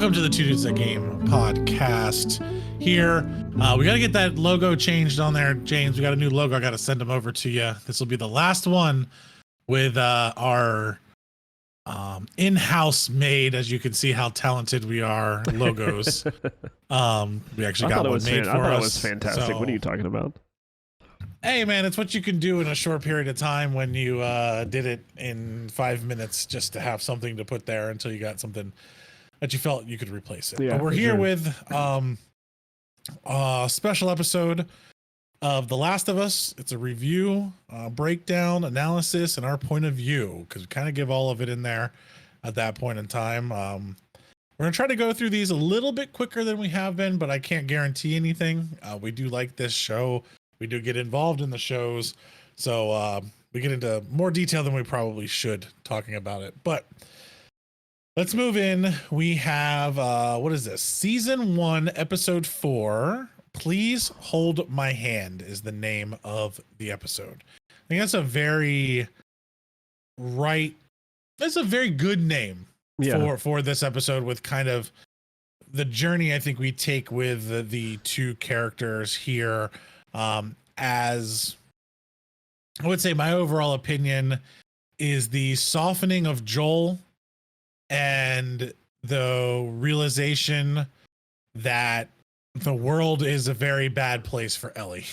Welcome to the Two Dudes That Game podcast here. We got to get that logo changed on there, James. We got a new logo. I got to send them over to you. This will be the last one with our in-house made, as you can see how talented we are, logos. We actually got one made for us. I thought it was fantastic. What are you talking about? Hey man, it's what you can do in a short period of time when you did it in 5 minutes just to have something to put there until you got something that you felt you could replace it. Yeah, but we're here with a special episode of The Last of Us. It's a review, breakdown, analysis, and our point of view, because we kind of give all of it in there at that point in time. We're going to try to go through these a little bit quicker than we have been, but I can't guarantee anything. We do like this show. We do get involved in the shows, so we get into more detail than we probably should talking about it. But let's move in. We have, what is this? Season 1, Episode 4. Please Hold My Hand is the name of the episode. I think that's a very that's a very good name for this episode, with kind of the journey I think we take with the two characters here. As I would say, my overall opinion is the softening of Joel and the realization that the world is a very bad place for Ellie.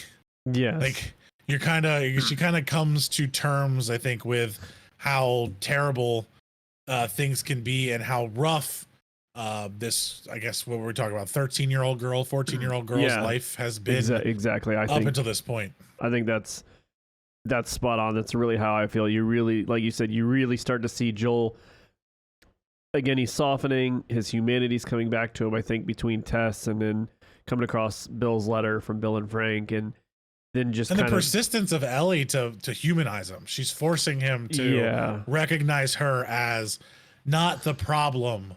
Yeah. Like she kind of comes to terms, I think, with how terrible things can be and how rough this, I guess, what we're talking about, 13-year-old girl, 14-year-old girl's life has been. Exactly. I think until this point. I think that's spot on. That's really how I feel. You really, like you said, you really start to see Joel. Again, he's softening. His humanity's coming back to him, I think, between Tess and then coming across Bill's letter from Bill and Frank, and then just the persistence of Ellie to humanize him. She's forcing him to recognize her as not the problem,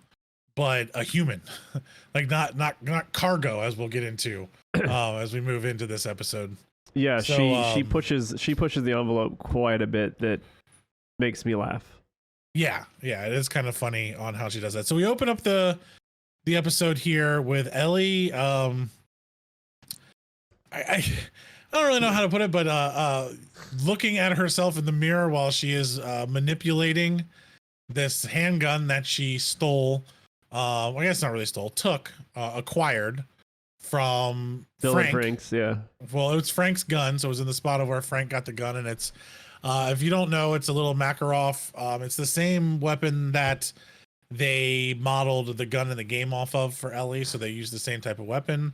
but a human, like not cargo, as we'll get into as we move into this episode. Yeah, so, she pushes the envelope quite a bit. That makes me laugh. Yeah, it is kind of funny on how she does that. So we open up the episode here with Ellie. I don't really know how to put it, but looking at herself in the mirror while she is manipulating this handgun that she stole. I guess not really stole, acquired from Bill Frank. And Frank's, yeah. Well, it's Frank's gun, so it was in the spot of where Frank got the gun, and it's if you don't know, it's a little Makarov. It's the same weapon that they modeled the gun in the game off of for Ellie, so they used the same type of weapon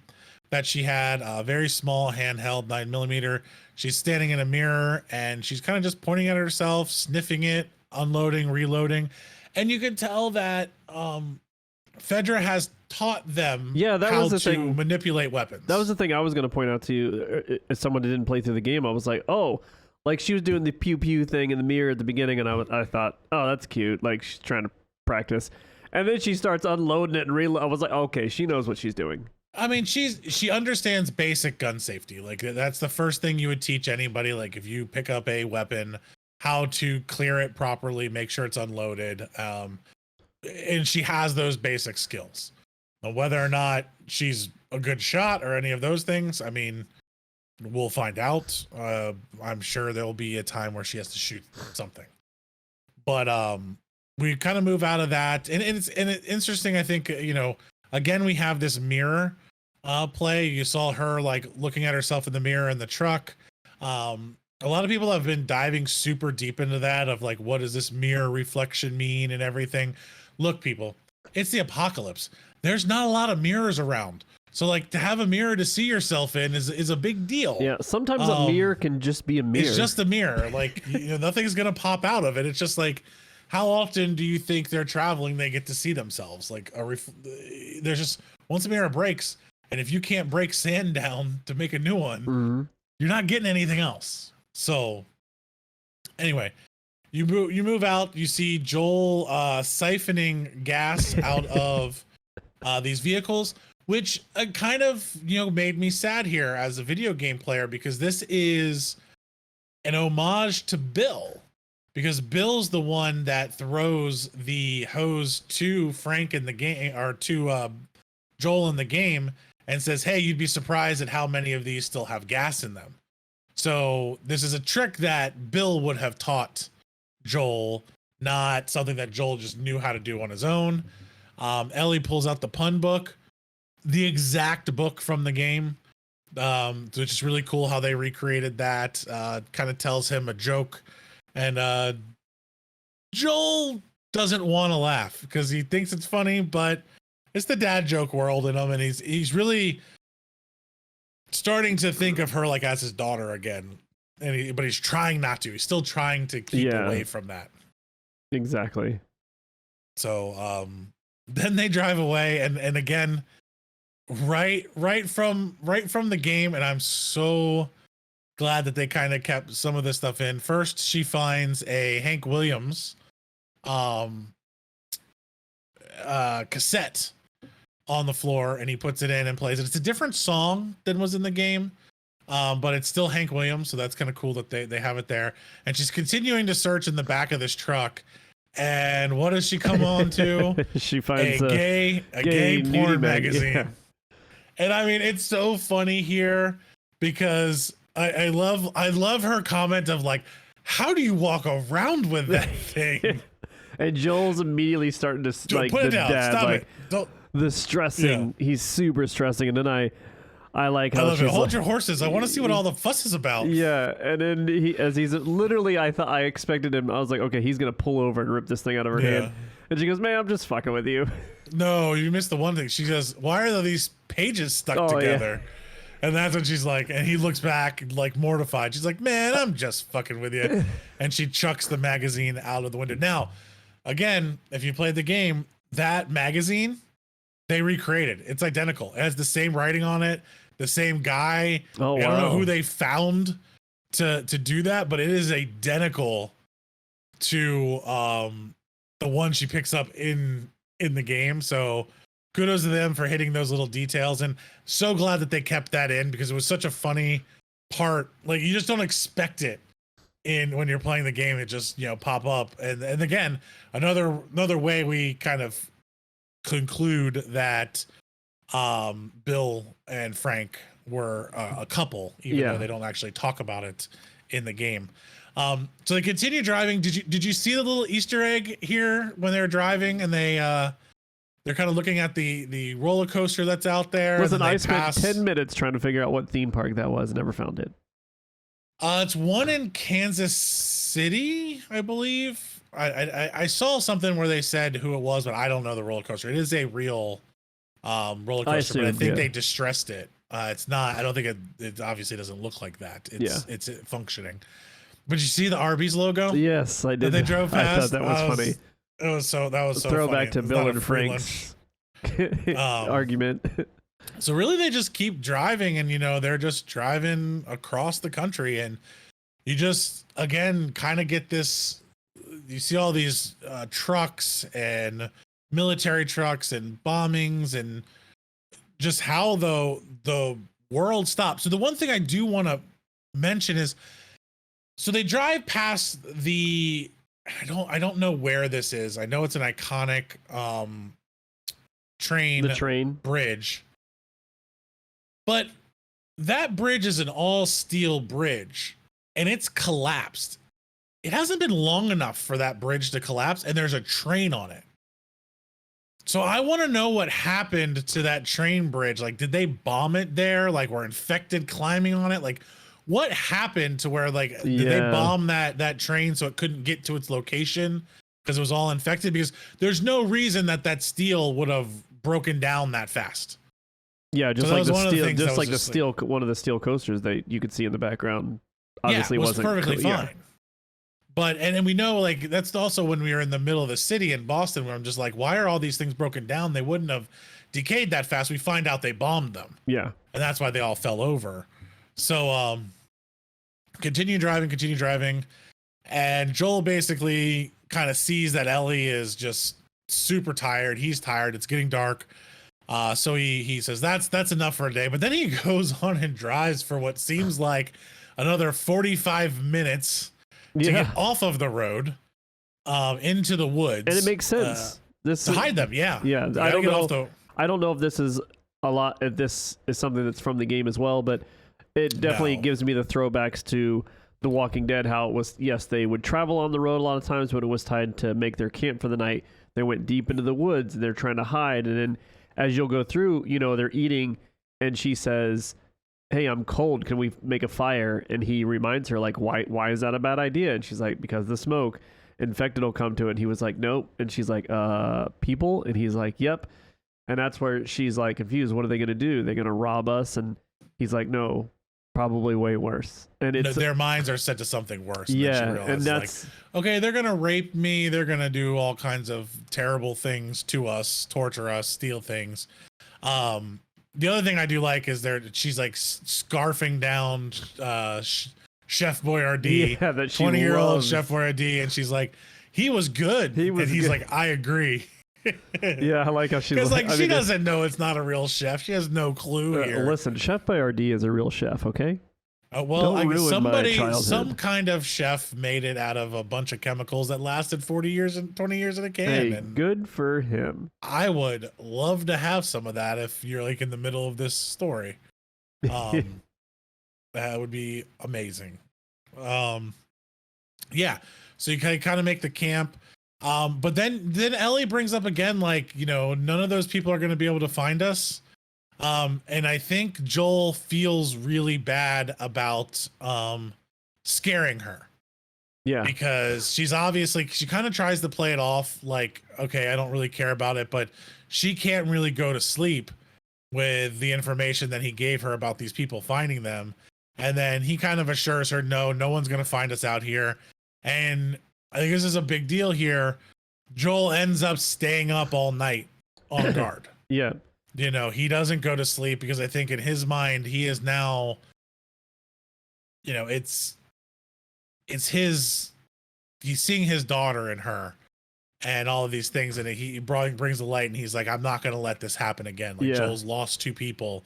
that she had, a very small handheld 9mm. She's standing in a mirror, and she's kind of just pointing at herself, sniffing it, unloading, reloading, and you can tell that Fedra has taught them how to manipulate weapons. That was the thing I was going to point out to you. As someone who didn't play through the game, I was like, oh, like she was doing the pew pew thing in the mirror at the beginning, and I thought, oh, that's cute. Like she's trying to practice, and then she starts unloading it and reload. I was like, okay, she knows what she's doing. I mean, she understands basic gun safety. Like that's the first thing you would teach anybody. Like if you pick up a weapon, how to clear it properly, make sure it's unloaded. And she has those basic skills. Now, whether or not she's a good shot or any of those things, I mean, we'll find out. I'm sure there'll be a time where she has to shoot something. But we kind of move out of that, and it's interesting. I think, you know, again, we have this mirror play. You saw her like looking at herself in the mirror in the truck. A lot of people have been diving super deep into that, of like, what does this mirror reflection mean and everything. Look, people, it's the apocalypse. There's not a lot of mirrors around. So like to have a mirror to see yourself in is a big deal. Yeah, sometimes a mirror can just be a mirror. It's just a mirror. Like, you know, nothing's going to pop out of it. It's just like, how often do you think they're traveling, they get to see themselves? Like there's just, once a mirror breaks, and if you can't break sand down to make a new one, you're not getting anything else. So anyway, you move out, you see Joel siphoning gas out of these vehicles, which kind of, you know, made me sad here as a video game player, because this is an homage to Bill. because Bill's the one that throws the hose to Frank in the game, or to Joel in the game, and says, hey, you'd be surprised at how many of these still have gas in them. So this is a trick that Bill would have taught Joel, not something that Joel just knew how to do on his own. Ellie pulls out the pun book, the exact book from the game, which is really cool how they recreated that. Kind of tells him a joke, and Joel doesn't want to laugh because he thinks it's funny, but it's the dad joke world in him, and he's really starting to think of her like as his daughter again, but he's trying not to. He's still trying to keep away from that. Exactly. So then they drive away, and again, right from the game, and I'm so glad that they kind of kept some of this stuff in. First, she finds a Hank Williams cassette on the floor, and he puts it in and plays it. It's a different song than was in the game, but it's still Hank Williams, so that's kind of cool that they have it there. And she's continuing to search in the back of this truck, and what does she come on to? She finds a gay porn magazine. Yeah. And I mean, it's so funny here because I love her comment of like, how do you walk around with that thing? And Joel's immediately starting to like put the it down. dad, Stop like, it. Don't. the stressing. Yeah. He's super stressing, and then I like how I love it. Hold like, your horses. I want to see what all the fuss is about. Yeah, and then he's literally, I expected him. I was like, okay, he's gonna pull over and rip this thing out of her hand. And she goes, "Man, I'm just fucking with you." No, you missed the one thing. She goes, "Why are these pages stuck together?" Yeah. And that's when she's like, and he looks back like mortified. She's like, "Man, I'm just fucking with you." And she chucks the magazine out of the window. Now, again, if you played the game, that magazine they recreated. It's identical. It has the same writing on it, the same guy. Oh, I don't know who they found to do that, but it is identical to the one she picks up in the game. So kudos to them for hitting those little details, and so glad that they kept that in because it was such a funny part. Like, you just don't expect it when you're playing the game. It just, pop up. And again, another way we kind of conclude that Bill and Frank were a couple, even though they don't actually talk about it in the game. So they continue driving. Did you see the little Easter egg here when they were driving, and they're kind of looking at the roller coaster that's out there? Listen, I spent 10 minutes trying to figure out what theme park that was. Never found it. It's one in Kansas City, I believe. I saw something where they said who it was, but I don't know the roller coaster. It is a real roller coaster, but I think they distressed it. It's not. I don't think it obviously doesn't look like that. It's functioning. But you see the Arby's logo? Yes, I did. That they drove past. I thought that was funny. That was so throwback funny. to Bill and Frank's argument. So really, they just keep driving, and they're just driving across the country, and you just again kind of get this. You see all these trucks and military trucks and bombings, and just how the world stops. So the one thing I do want to mention is, so they drive past the. I don't know where this is. I know it's an iconic train bridge. But that bridge is an all steel bridge, and it's collapsed. It hasn't been long enough for that bridge to collapse, and there's a train on it. So I want to know what happened to that train bridge. Like, did they bomb it there? Like, were infected climbing on it? Like, what happened to where, like, did they bomb that train so it couldn't get to its location because it was all infected? Because there's no reason that steel would have broken down that fast. Yeah, just like the steel, one of the steel coasters that you could see in the background. Obviously, was wasn't perfectly fine. But and we know, like, that's also when we were in the middle of the city in Boston, where I'm just like, why are all these things broken down? They wouldn't have decayed that fast. We find out they bombed them. Yeah, and that's why they all fell over. So continue driving, and Joel basically kind of sees that Ellie is just super tired. He's tired. It's getting dark. So he says that's enough for a day. But then he goes on and drives for what seems like another 45 minutes to get off of the road into the woods. And it makes sense. To hide them, yeah. Yeah, I don't know if this is a lot. If this is something that's from the game as well, but it definitely gives me the throwbacks to The Walking Dead. How it was, yes, they would travel on the road a lot of times, but it was tied to make their camp for the night. They went deep into the woods and they're trying to hide. And then as you'll go through, they're eating, and she says, "Hey, I'm cold. Can we make a fire?" And he reminds her, like, why is that a bad idea? And she's like, because the smoke. Infected will come to it. And he was like, nope. And she's like, people? And he's like, yep. And that's where she's like confused. What are they going to do? They're going to rob us? And he's like, no, probably way worse. And it's their minds are set to something worse. Yeah. And that's like, okay, they're going to rape me. They're going to do all kinds of terrible things to us, torture us, steal things. The other thing I do like is she's like scarfing down, Chef Boyardee, that 20-year-old Chef Boyardee, and she's like, he was good. And he's good. like, I agree. Yeah, I like how she's like, she doesn't know it's not a real chef. She has no clue here. Listen, Chef Boyardee is a real chef, okay? Well, some kind of chef made it out of a bunch of chemicals that lasted 40 years and 20 years in a can. Hey, and good for him. I would love to have some of that if you're like in the middle of this story. That would be amazing. Yeah. So you kind of make the camp. But then Ellie brings up again, like, none of those people are going to be able to find us. And I think Joel feels really bad about scaring her. Yeah. Because she kind of tries to play it off like, okay, I don't really care about it, but she can't really go to sleep with the information that he gave her about these people finding them. And then he kind of assures her, no one's going to find us out here. And I think this is a big deal here. Joel ends up staying up all night on guard. Yeah. He doesn't go to sleep because I think in his mind, he is now, it's he's seeing his daughter in her and all of these things. And he brings the light and he's like, I'm not going to let this happen again. Like, Joel's lost 2 people.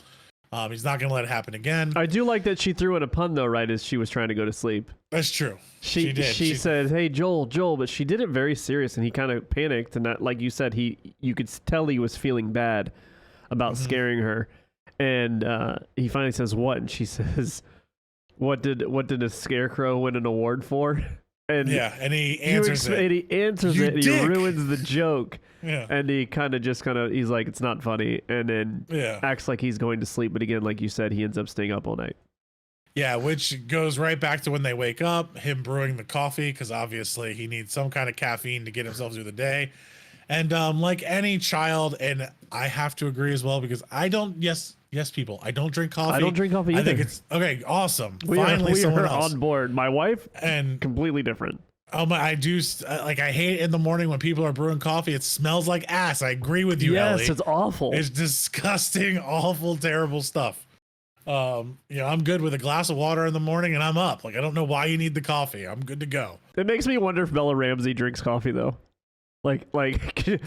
He's not going to let it happen again. I do like that she threw in a pun, though, right as she was trying to go to sleep. That's true. She did. She said, "Hey, Joel," but she did it very serious, and he kind of panicked. And that, like you said, you could tell he was feeling bad about scaring her. And he finally says, "What?" And she says, "What did a scarecrow win an award for?" And and he answers it. And he answers it. And he ruins the joke. Yeah. And he he's like, it's not funny. And then acts like he's going to sleep. But again, like you said, he ends up staying up all night. Yeah, which goes right back to when they wake up, him brewing the coffee, because obviously he needs some kind of caffeine to get himself through the day. And like any child, and I have to agree as well, because I don't drink coffee. I don't drink coffee either. I think it's okay, awesome. Finally, someone are else on board. My wife, and completely different. I do I hate it in the morning when people are brewing coffee. It smells like ass. I agree with you, Ellie. Yes, it's awful. It's disgusting, awful, terrible stuff. I'm good with a glass of water in the morning and I'm up. Like, I don't know why you need the coffee. I'm good to go. It makes me wonder if Bella Ramsey drinks coffee though. Like I can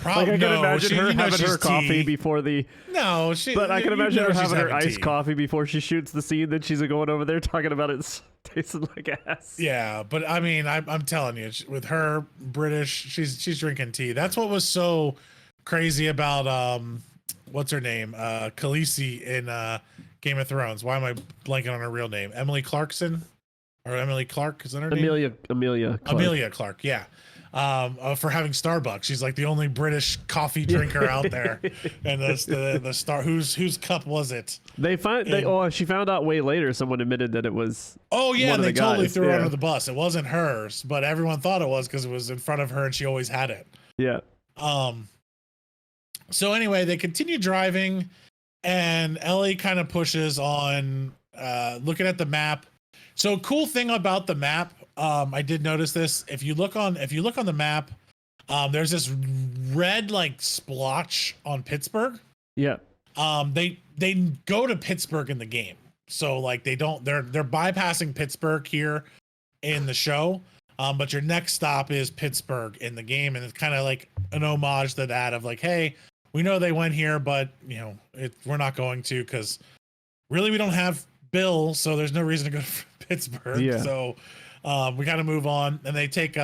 imagine her having her coffee before the. No, but I can imagine her having her iced tea. Coffee before she shoots the scene. Then she's going over there talking about it tasting like ass. Yeah, but I mean, I'm telling you, with her British, she's drinking tea. That's what was so crazy about what's her name, Khaleesi in Game of Thrones. Why am I blanking on her real name? Emily Clarkson or Emily Clark? Is that her name? Amelia Clark. Yeah. For having Starbucks. She's like the only British coffee drinker out there. And the star whose cup was it? She found out way later. Someone admitted that it was. Oh yeah, and they totally threw her yeah. under the bus. It wasn't hers, but everyone thought it was because it was in front of her and she always had it. Yeah. So anyway, they continue driving and Ellie kind of pushes on looking at the map. So cool thing about the map, I did notice this. If you look on the map, there's this red like splotch on Pittsburgh. Yeah. They go to Pittsburgh in the game. So like they're bypassing Pittsburgh here in the show. But your next stop is Pittsburgh in the game, and it's kind of like an homage to that of like, hey, we know they went here, but we're not going to because really we don't have Bill, so there's no reason to go to Pittsburgh. Yeah. So We got to move on, and they take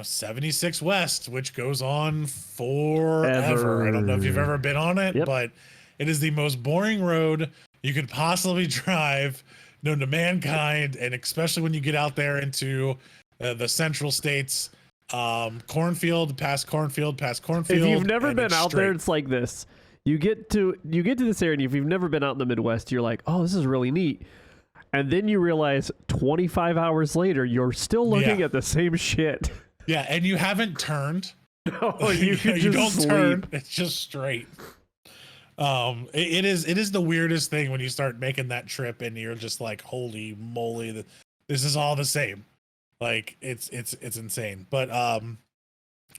76 West, which goes on forever. I don't know if you've ever been on it, but it is the most boring road you could possibly drive known to mankind, and especially when you get out there into the central states. Cornfield past cornfield. If you've never been out there, it's like this. You get to this area, and if you've never been out in the Midwest, you're like, oh, this is really neat. And then you realize 25 hours later, you're still looking at the same shit. Yeah, and you haven't turned. No, you don't sleep. Turn. It's just straight. It is the weirdest thing when you start making that trip, and you're just like, holy moly, this is all the same. Like it's insane. But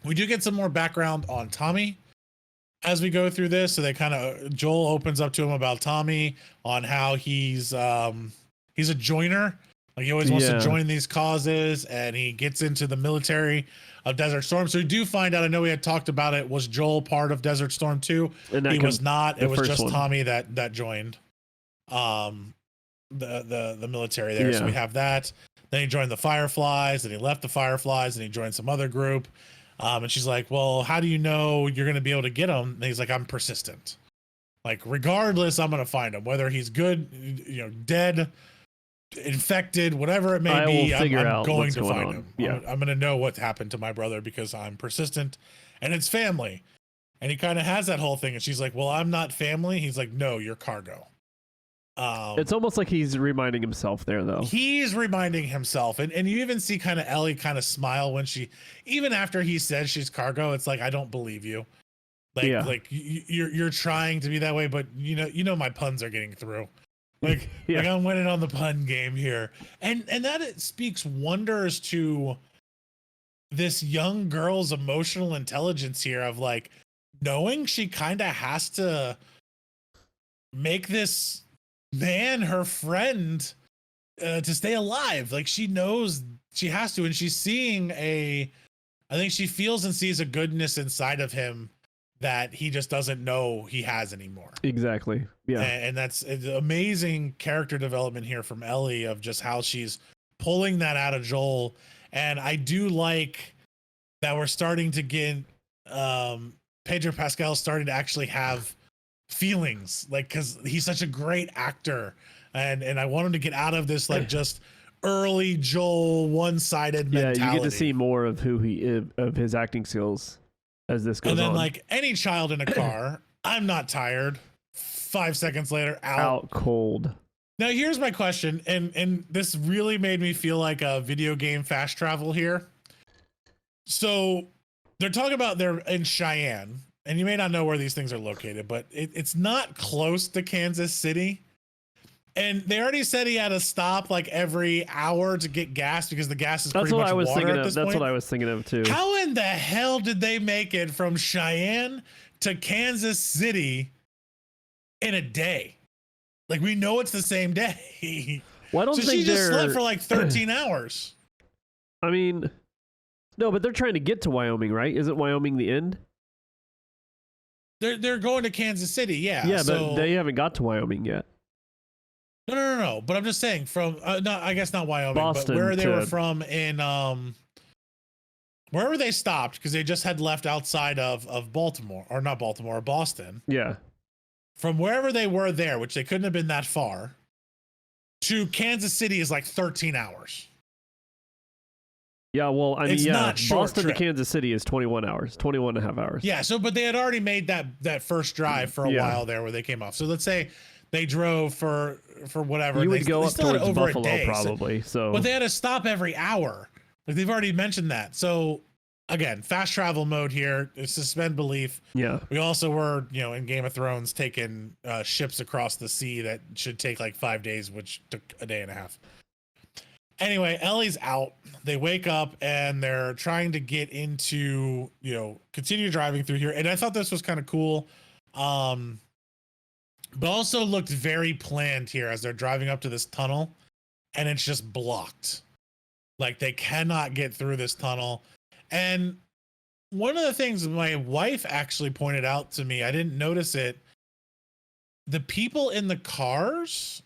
we do get some more background on Tommy as we go through this. So they Joel opens up to him about Tommy, on how he's a joiner. Like he always wants to join these causes, and he gets into the military of Desert Storm. So we do find out, I know we had talked about it, was Joel part of Desert Storm 2? He was not. It was just Tommy that joined the military there. So we have that. Then he joined the Fireflies, and he left the Fireflies, and he joined some other group. And she's like, well, how do you know you're going to be able to get him? And he's like, I'm persistent. Like, regardless, I'm going to find him. Whether he's good, dead, infected, whatever it may be, I'm going to find him. Yeah. I'm going to know what happened to my brother because I'm persistent, and it's family. And he kind of has that whole thing. And she's like, well, I'm not family. He's like, no, you're cargo. It's almost like he's reminding himself there, though. He's reminding himself, and you even see Ellie smile when even after he says she's cargo. It's like, I don't believe you. Like you're trying to be that way, but my puns are getting through. Like I'm winning on the pun game here, and that it speaks wonders to this young girl's emotional intelligence here of like knowing she kind of has to make this man her friend to stay alive. Like she knows she has to, and she's seeing I think she feels and sees a goodness inside of him that he just doesn't know he has anymore. Exactly. Yeah. And that's amazing character development here from Ellie of just how she's pulling that out of Joel. And I do like that we're starting to get Pedro Pascal starting to actually have feelings, like, because he's such a great actor, and I want him to get out of this like just early Joel one-sided mentality. You get to see more of who he is, of his acting skills as this goes on. And then like any child in a car, I'm not tired. 5 seconds later, out cold. Now here's my question, and this really made me feel like a video game fast travel here. So they're talking about they're in Cheyenne. And you may not know where these things are located, but it's not close to Kansas City. And they already said he had to stop like every hour to get gas because the gas is pretty much water at this point. That's what I was thinking of too. How in the hell did they make it from Cheyenne to Kansas City in a day? Like, we know it's the same day. Well, I don't think she just slept for like 13 hours. I mean, no, but they're trying to get to Wyoming, right? Isn't Wyoming the end? They're going to Kansas City, yeah. Yeah, but they haven't got to Wyoming yet. No. But I'm just saying from no, I guess not Wyoming, Boston, but where they were from in wherever they stopped, because they just had left outside of Baltimore, or not Baltimore, Boston. Yeah. From wherever they were there, which they couldn't have been that far, to Kansas City is like 13 hours. Yeah, well, I mean, Boston to Kansas City is 21 hours, 21 and a half hours. Yeah, so, but they had already made that first drive for a while there where they came off. So let's say they drove for whatever. You would go up towards Buffalo probably. So, but they had to stop every hour. Like, they've already mentioned that. So again, fast travel mode here. Suspend belief. Yeah. We also were, in Game of Thrones, taking ships across the sea that should take like 5 days, which took a day and a half. Anyway, Ellie's out. They wake up and they're trying to get into, continue driving through here. And I thought this was kind of cool. But also looked very planned here as they're driving up to this tunnel and it's just blocked. Like, they cannot get through this tunnel. And one of the things my wife actually pointed out to me, I didn't notice it. The people in the cars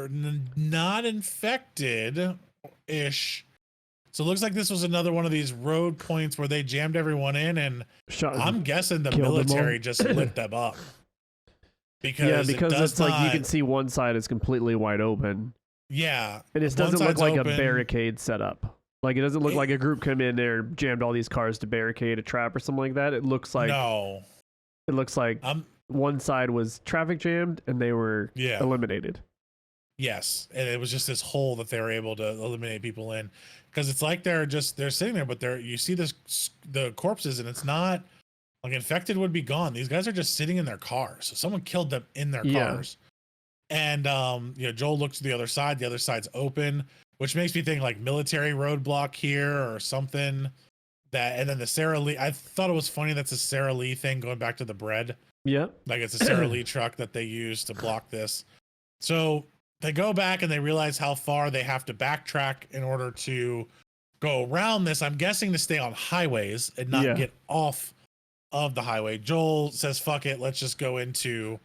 are not infected ish. So it looks like this was another one of these road points where they jammed everyone in, and I'm guessing the military just lit them up. Because it's like you can see one side is completely wide open. Yeah. And it doesn't look like a barricade set up. Like it doesn't look like a group come in there, jammed all these cars to barricade a trap or something like that. It looks like It looks like one side was traffic jammed and they were eliminated. Yes, and it was just this hole that they were able to eliminate people in, because it's like they're sitting there, but you see the corpses, and it's not like infected would be gone. These guys are just sitting in their cars, so someone killed them in their cars. And Joel looks to the other side. The other side's open, which makes me think like military roadblock here or something. And then the Sara Lee. I thought it was funny that's a Sara Lee thing going back to the bread. Yeah, like it's a Sara Lee truck that they use to block this. So they go back and they realize how far they have to backtrack in order to go around this. I'm guessing to stay on highways and not get off of the highway. Joel says, fuck it, let's just go into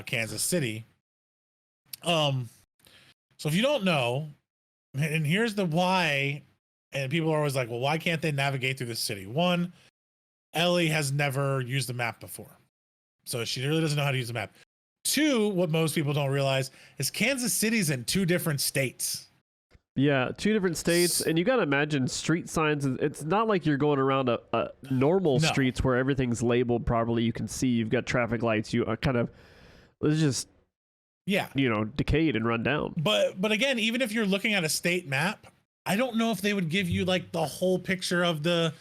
Kansas City. So if you don't know, and here's the why, and people are always like, well, why can't they navigate through the city? One, Ellie has never used the map before, so she really doesn't know how to use the map. Two, what most people don't realize is Kansas City's in 2 different states. Yeah, 2 different states, and you got to imagine street signs. It's not like you're going around a normal streets where everything's labeled properly. You can see you've got traffic lights. You are kind of, it's just decayed and run down. But again, even if you're looking at a state map, I don't know if they would give you like the whole picture of the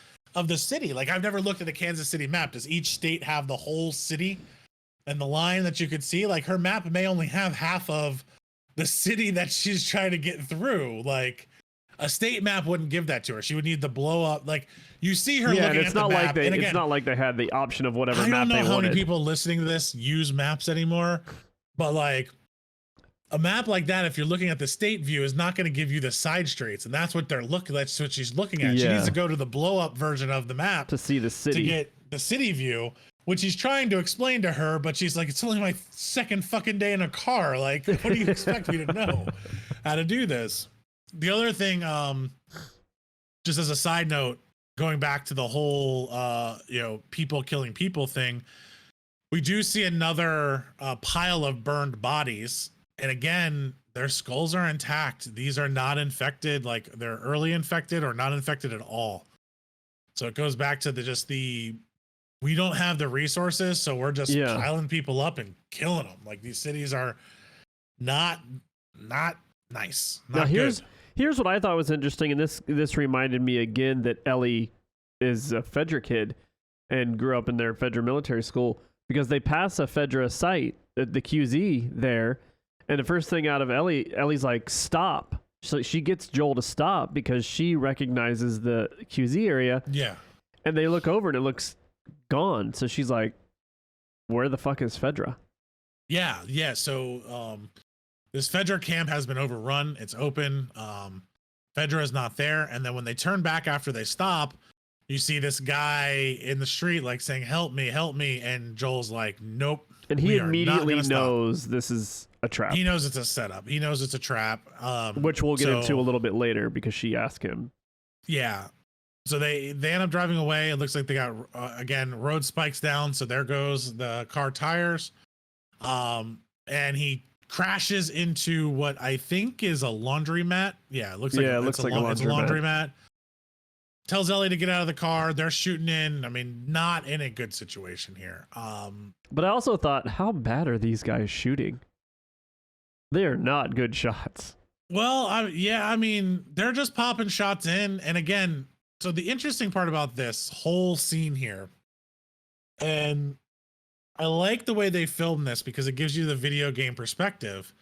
city. Like I've never looked at a Kansas City map. Does each state have the whole city and the line that you could see? Like her map may only have half of the city that she's trying to get through. Like a state map wouldn't give that to her. She would need the blow up. Like you see her looking at the map. It's not like they had the option of whatever map they wanted. I don't know how many people listening to this use maps anymore, but like a map like that, if you're looking at the state view, is not going to give you the side streets, and that's what that's what she's looking at. She needs to go to the blow up version of the map to see the city, to get the city view, which he's trying to explain to her, but she's like, it's only my second fucking day in a car. Like, what do you expect me to know how to do this? The other thing, just as a side note, going back to the whole, people killing people thing, we do see another pile of burned bodies. And again, their skulls are intact. These are not infected. Like they're early infected or not infected at all. So it goes back to we don't have the resources, so we're just piling people up and killing them. Like these cities are not nice. Not now here's what I thought was interesting, and this reminded me again that Ellie is a Fedra kid and grew up in their Fedra military school, because they pass a Fedra site, the QZ there, and the first thing out of Ellie's like, stop. So she gets Joel to stop because she recognizes the QZ area. Yeah. And they look over and it looks gone. So she's like, where the fuck is Fedra? Yeah. So this Fedra camp has been overrun. It's open. Fedra is not there. And then when they turn back after they stop, you see this guy in the street like saying, help me. And Joel's like, nope. And he immediately knows this is a trap. He knows it's a setup. He knows it's a trap. Which we'll get into a little bit later because she asked him. Yeah. So they end up driving away. It looks like they got, again, road spikes down. So there goes the car tires. And he crashes into what I think is a laundromat. Yeah, it looks like, it's a laundromat. Tells Ellie to get out of the car. They're shooting in. I mean, not in a good situation here. But I also thought, how bad are these guys shooting? They are not good shots. Well, I mean, they're just popping shots in. And again, so the interesting part about this whole scene here, and I like the way they filmed this because it gives you the video game perspective.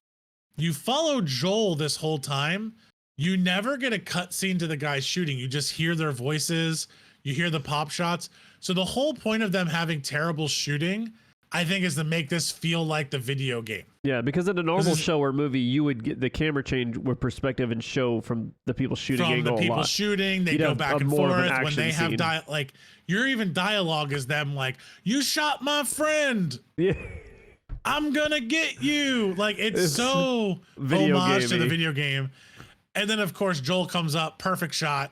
You follow Joel this whole time. You never get a cut scene to the guys shooting. You just hear their voices. You hear the pop shots. So the whole point of them having terrible shooting, I think, is to make this feel like the video game. Yeah, because in a normal show or movie, you would get the camera change with perspective and show from the people shooting angle a lot. From the people shooting, they go back and forth. When they have like your even dialogue is them like, you shot my friend. Yeah. I'm gonna get you. Like it's so video homage to the gamey. video game. And then of course Joel comes up, perfect shot,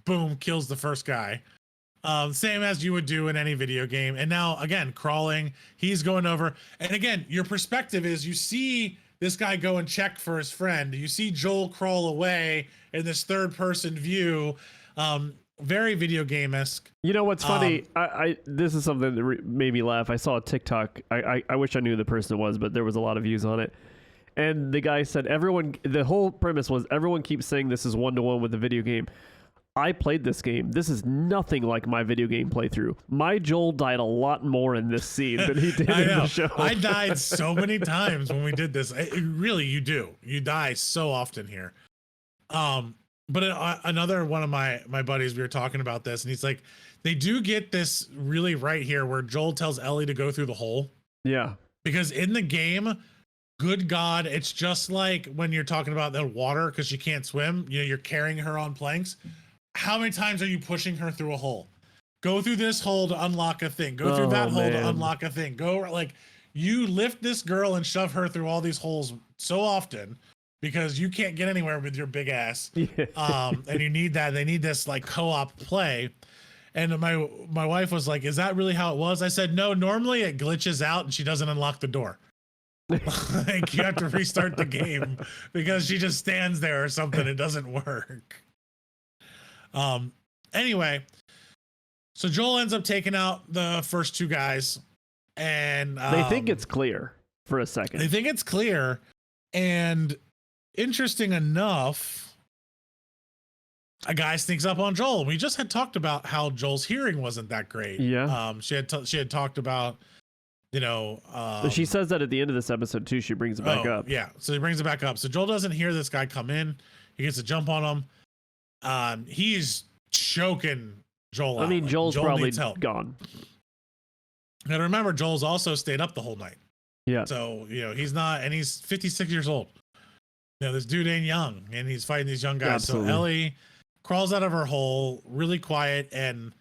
boom, kills the first guy. Same as you would do in any video game. And now again, crawling, he's going over. And again, your perspective is you see this guy go and check for his friend. You see Joel crawl away in this third person view. Very video game-esque. You know what's funny? I this is something that made me laugh. I saw a TikTok. I wish I knew the person it was, but there was a lot of views on it. And the guy said the whole premise was everyone keeps saying this is one-to-one with the video game. I played this game. This is nothing like my video game playthrough. My Joel died a lot more in this scene than he did in the show. I died so many times when we did this. Really, you do. You die so often here. But another one of my buddies, we were talking about this, and he's like, they do get this really right here where Joel tells Ellie to go through the hole. Yeah. Because in the game, good God, it's just like when you're talking about the water because she can't swim. You're carrying her on planks. How many times are you pushing her through a hole? Go through this hole to unlock a thing. Go through that hole to unlock a thing. You lift this girl and shove her through all these holes so often because you can't get anywhere with your big ass. And you need that. They need this like co-op play. And my wife was like, is that really how it was? I said, no, normally it glitches out and she doesn't unlock the door. Like you have to restart the game because she just stands there or something. It doesn't work. Anyway, so Joel ends up taking out the first two guys and they think it's clear for a second. They think it's clear. And interesting enough, a guy sneaks up on Joel. We just had talked about how Joel's hearing wasn't that great. Yeah. She had talked about, she says that at the end of this episode too. She brings it back up. Yeah. So he brings it back up. So Joel doesn't hear this guy come in. He gets a jump on him. He's choking Joel out. I mean, Joel's probably gone. And remember, Joel's also stayed up the whole night. Yeah. So, he's not, and he's 56 years old. This dude ain't young, and he's fighting these young guys. Absolutely. So Ellie crawls out of her hole, really quiet, and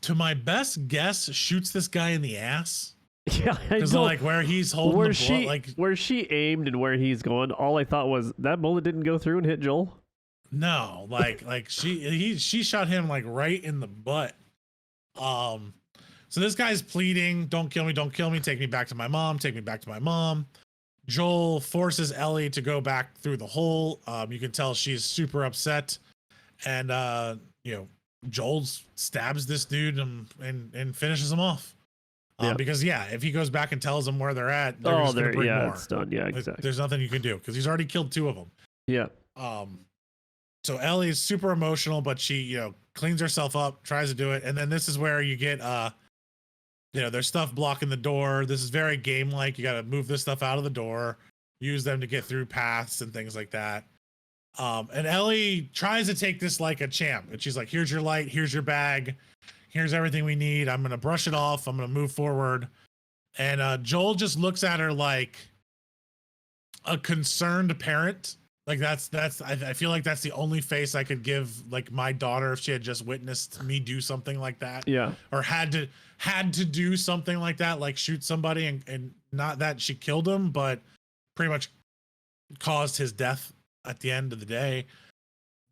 to my best guess, shoots this guy in the ass. Yeah, because like where he's holding where the bullet, where she aimed and where he's going. All I thought was that bullet didn't go through and hit Joel. No, she shot him like right in the butt. So this guy's pleading, don't kill me, take me back to my mom. Joel forces Ellie to go back through the hole. You can tell she's super upset. And Joel stabs this dude and finishes him off. Because if he goes back and tells them where they're at, they're just gonna bring more. It's done. Yeah, exactly. There's nothing you can do because he's already killed two of them. Yeah. So Ellie's super emotional, but she, cleans herself up, tries to do it. And then this is where you get, there's stuff blocking the door. This is very game-like. You got to move this stuff out of the door, use them to get through paths and things like that. And Ellie tries to take this like a champ. And she's like, here's your light. Here's your bag. Here's everything we need. I'm going to brush it off. I'm going to move forward. And Joel just looks at her like a concerned parent. Like I feel like that's the only face I could give like my daughter if she had just witnessed me do something like that. Yeah. Or had to do something like that, like shoot somebody and not that she killed him, but pretty much caused his death at the end of the day.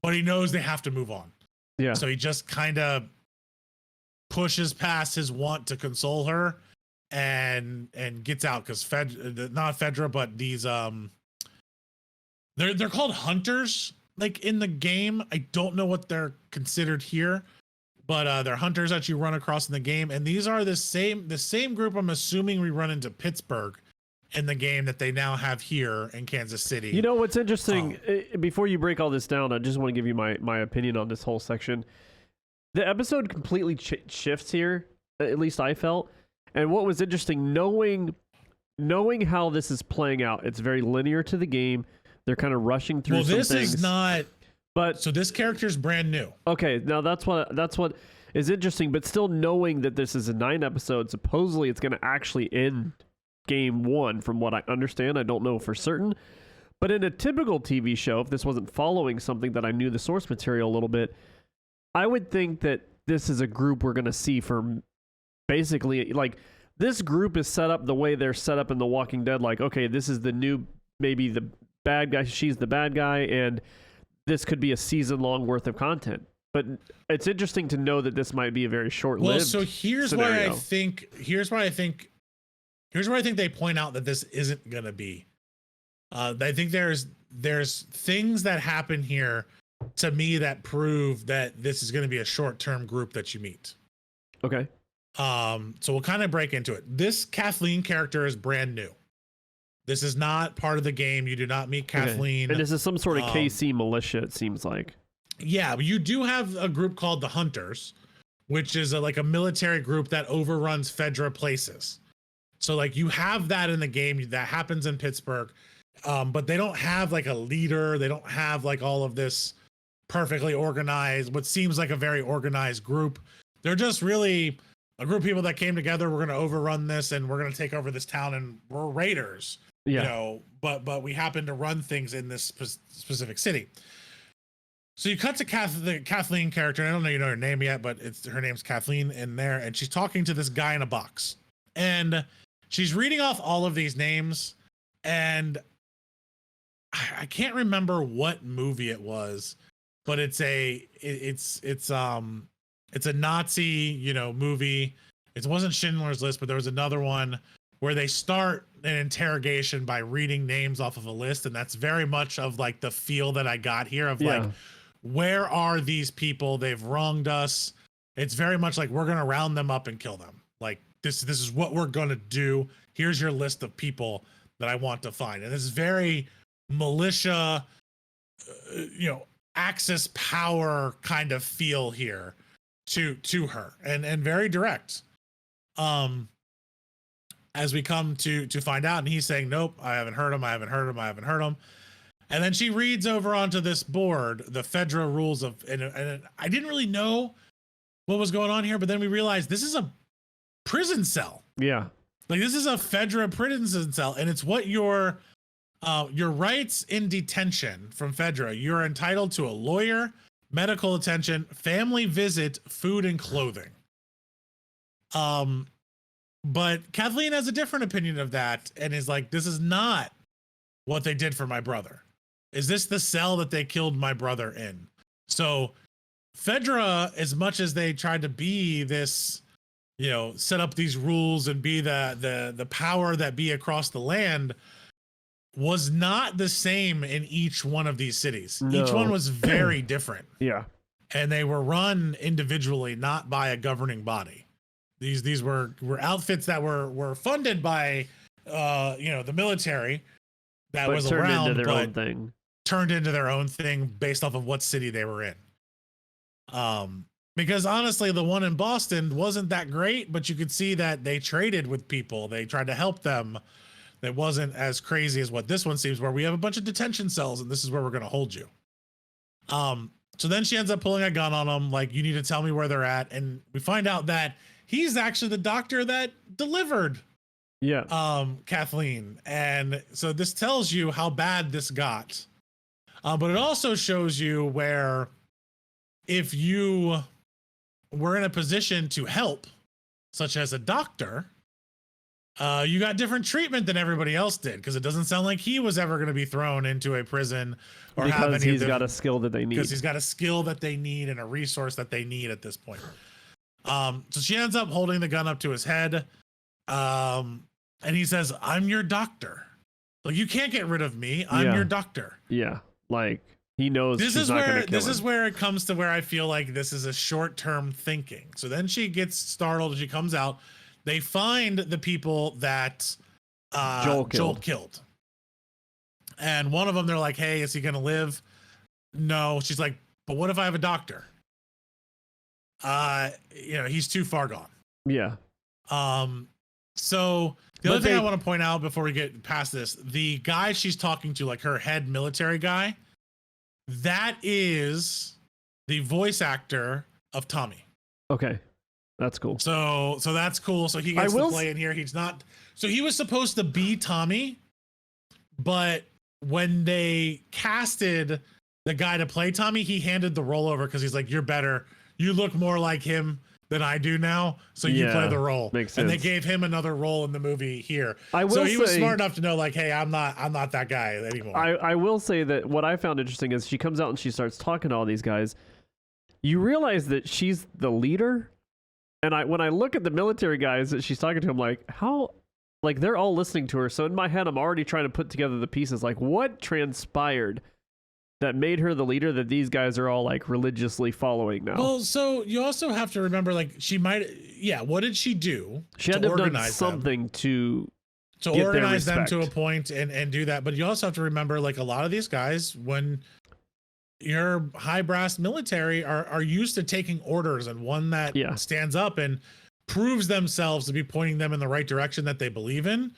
But he knows they have to move on. Yeah. So he just kind of pushes past his want to console her and gets out because not Fedra, but these They're called hunters, like in the game. I don't know what they're considered here, but they're hunters that you run across in the game. And these are the same group I'm assuming we run into Pittsburgh in the game that they now have here in Kansas City. You know what's interesting? Before you break all this down, I just want to give you my opinion on this whole section. The episode completely shifts here, at least I felt. And what was interesting, knowing how this is playing out, it's very linear to the game. They're kind of rushing through some things. Well, this is not... But so this character's brand new. Okay, now that's what is interesting, but still knowing that this is a 9 episode, supposedly it's going to actually end game 1 from what I understand. I don't know for certain. But in a typical TV show, if this wasn't following something that I knew the source material a little bit, I would think that this is a group we're going to see for basically like this group is set up the way they're set up in The Walking Dead. Like, okay, this is the new, maybe the bad guy, she's the bad guy, and this could be a season-long worth of content. But it's interesting to know that this might be a very short-lived. Well, so here's scenario. where I think they point out that this isn't gonna be. I think there's things that happen here to me that prove that this is going to be a short-term group that you meet. Okay. So we'll kind of break into it. This Kathleen character is brand new. This is not part of the game. You do not meet Kathleen. Okay. And this is some sort of KC militia, it seems like. Yeah, you do have a group called the Hunters, which is like a military group that overruns Fedra places. So like you have that in the game that happens in Pittsburgh. But they don't have like a leader. They don't have like all of this perfectly organized, what seems like a very organized group. They're just really a group of people that came together. We're going to overrun this and we're going to take over this town and we're raiders, you know, but we happen to run things in this specific city. So you cut to the Kathleen character. I don't know, you know her name yet, but her name's Kathleen in there. And she's talking to this guy in a box and she's reading off all of these names. And I can't remember what movie it was, but it's a Nazi, you know, movie. It wasn't Schindler's List, but there was another one where they start an interrogation by reading names off of a list. And that's very much of like the feel that I got here of like, where are these people? They've wronged us. It's very much like we're going to round them up and kill them. Like this is what we're going to do. Here's your list of people that I want to find. And this is very militia, you know, Axis power kind of feel here to her, and very direct. As we come to find out, and he's saying, nope, I haven't heard him. And then she reads over onto this board, the Fedra rules of, and I didn't really know what was going on here, but then we realized this is a prison cell. Yeah. Like this is a Fedra prison cell, and it's what your rights in detention from Fedra. You're entitled to a lawyer, medical attention, family visit, food, and clothing. But Kathleen has a different opinion of that and is like, this is not what they did for my brother. Is this the cell that they killed my brother in? So Fedra, as much as they tried to be this, you know, set up these rules and be the power that be across the land, was not the same in each one of these cities. No. Each one was very different. Yeah. And they were run individually, not by a governing body. These were outfits that were funded by you know, the military that but was turned around, into their but own thing. Turned into their own thing based off of what city they were in. Because honestly, the one in Boston wasn't that great, but you could see that they traded with people. They tried to help them. That wasn't as crazy as what this one seems, where we have a bunch of detention cells and this is where we're going to hold you. So then she ends up pulling a gun on them. Like, you need to tell me where they're at. And we find out that he's actually the doctor that delivered Kathleen. And so this tells you how bad this got. But it also shows you where if you were in a position to help, such as a doctor, you got different treatment than everybody else did, because it doesn't sound like he was ever going to be thrown into a prison or because have any he's got a skill that they need. Because he's got a skill that they need and a resource that they need at this point. So she ends up holding the gun up to his head, and he says, "I'm your doctor. Like, you can't get rid of me. I'm your doctor." Yeah, like he knows this she's is not where gonna kill this him. is where it comes to where I feel like this is a short-term thinking. So then she gets startled. She comes out. They find the people that Joel killed. And one of them, they're like, "Hey, is he going to live?" No. She's like, "But what if I have a doctor?" You know, he's too far gone. Yeah. So the other thing I want to point out before we get past this, the guy she's talking to, like her head military guy, that is the voice actor of Tommy. Okay. That's cool. So that's cool. So he gets to play in here. He's not. So he was supposed to be Tommy, but when they casted the guy to play Tommy, he handed the role over because he's like, "You're better. You look more like him than I do now, so you play the role. Makes and sense. they gave him another role in the movie here. I will so he was say- smart enough to know, like, hey, I'm not that guy anymore. I will say that what I found interesting is she comes out and she starts talking to all these guys. You realize that she's the leader, and when I look at the military guys that she's talking to, I'm like, how? Like, they're all listening to her. So in my head, I'm already trying to put together the pieces. Like, what transpired that made her the leader that these guys are all like religiously following now? Well, so you also have to remember, like, she might, what did she do? She had to have done something to organize them to a point and do that. But you also have to remember, like, a lot of these guys, when your high brass military are used to taking orders, and one that stands up and proves themselves to be pointing them in the right direction that they believe in.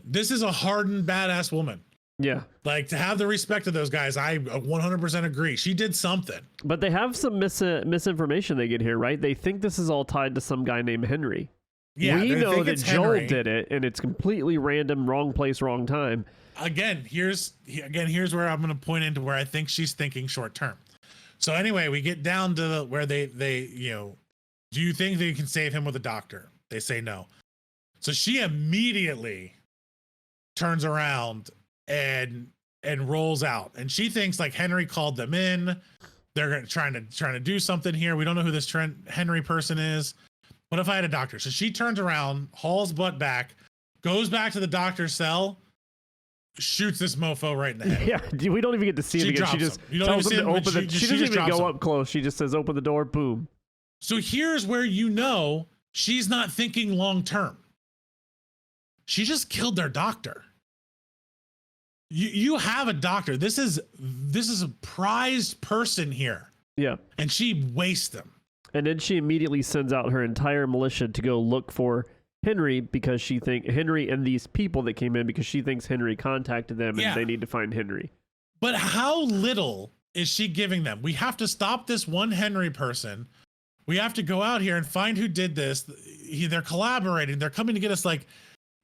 This is a hardened, badass woman. Yeah. Like, to have the respect of those guys, I 100% agree. She did something. But they have some misinformation they get here, right? They think this is all tied to some guy named Henry. Yeah, we know that Joel Henry did it, and it's completely random, wrong place, wrong time. Again, here's where I'm going to point into where I think she's thinking short term. So anyway, we get down to where they do you think they can save him with a doctor? They say no. So she immediately turns around and rolls out, and she thinks, like, Henry called them in. They're trying to do something here. We don't know who this Henry person is. What if I had a doctor? So she turns around, hauls butt back, goes back to the doctor's cell, shoots this mofo right in the head. Yeah, we don't even get to see it again. She just tells him to open the. She doesn't even go up close. She just says, "Open the door." Boom. So here's where she's not thinking long term. She just killed their doctor. You have a doctor. This is a prized person here. Yeah. And she wastes them. And then she immediately sends out her entire militia to go look for Henry, because she thinks Henry and these people that came in, because she thinks Henry contacted them and they need to find Henry. But how little is she giving them? We have to stop this one Henry person. We have to go out here and find who did this. They're collaborating. They're coming to get us. Like,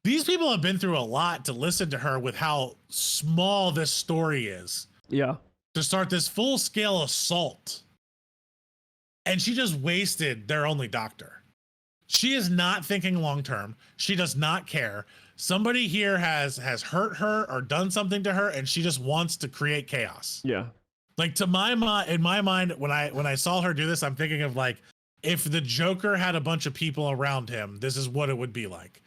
these people have been through a lot to listen to her with how small this story is. Yeah. To start this full scale assault. And she just wasted their only doctor. She is not thinking long term. She does not care. Somebody here has hurt her or done something to her, and she just wants to create chaos. Yeah. Like, in my mind, when I saw her do this, I'm thinking of, like, if the Joker had a bunch of people around him, this is what it would be like.